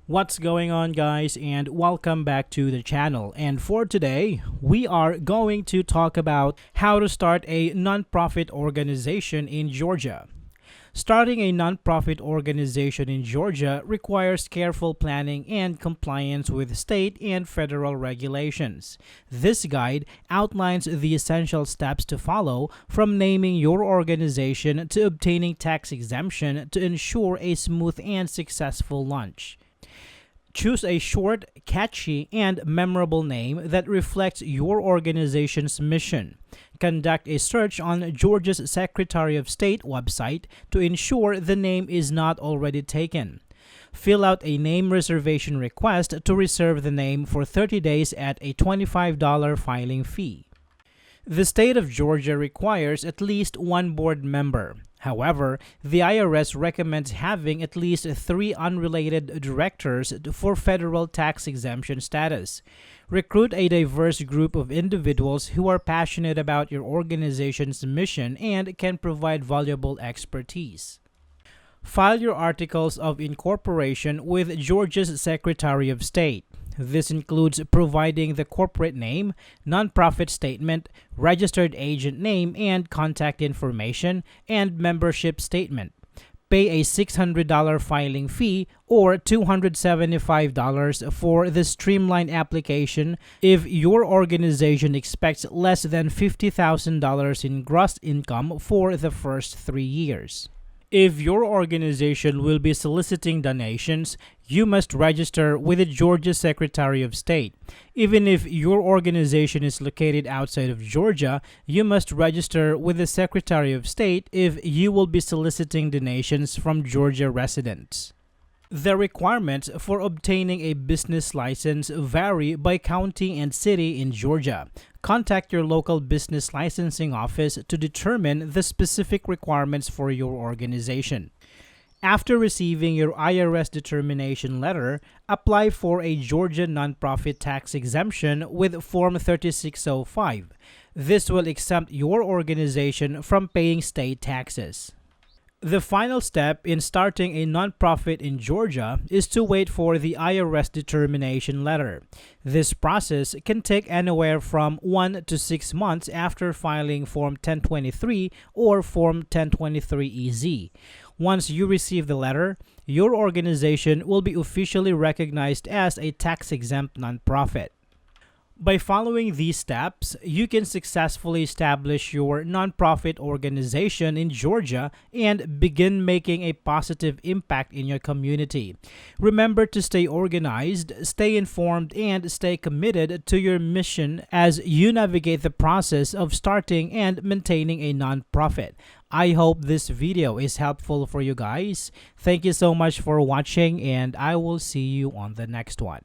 What's going on, guys, and welcome back to the channel. And for today, we are going to talk about how to start a nonprofit organization in Georgia. Starting a nonprofit organization in Georgia requires careful planning and compliance with state and federal regulations. This guide outlines the essential steps to follow, from naming your organization to obtaining tax exemption, to ensure a smooth and successful launch. Choose a short, catchy, and memorable name that reflects your organization's mission. Conduct a search on Georgia's Secretary of State website to ensure the name is not already taken. Fill out a name reservation request to reserve the name for 30 days at a $25 filing fee. The state of Georgia requires at least one board member. However, the IRS recommends having at least 3 unrelated directors for federal tax exemption status. Recruit a diverse group of individuals who are passionate about your organization's mission and can provide valuable expertise. File your articles of incorporation with Georgia's Secretary of State. This includes providing the corporate name, nonprofit statement, registered agent name and contact information, and membership statement. Pay a $600 filing fee or $275 for the streamlined application if your organization expects less than $50,000 in gross income for the first 3 years. If your organization will be soliciting donations, you must register with the Georgia Secretary of State. Even if your organization is located outside of Georgia, you must register with the Secretary of State if you will be soliciting donations from Georgia residents. The requirements for obtaining a business license vary by county and city in Georgia. Contact your local business licensing office to determine the specific requirements for your organization. After receiving your IRS determination letter, apply for a Georgia nonprofit tax exemption with Form 3605. This will exempt your organization from paying state taxes. The final step in starting a nonprofit in Georgia is to wait for the IRS determination letter. This process can take anywhere from 1 to 6 months after filing Form 1023 or Form 1023-EZ. Once you receive the letter, your organization will be officially recognized as a tax-exempt nonprofit. By following these steps, you can successfully establish your nonprofit organization in Georgia and begin making a positive impact in your community. Remember to stay organized, stay informed, and stay committed to your mission as you navigate the process of starting and maintaining a nonprofit. I hope this video is helpful for you guys. Thank you so much for watching, and I will see you on the next one.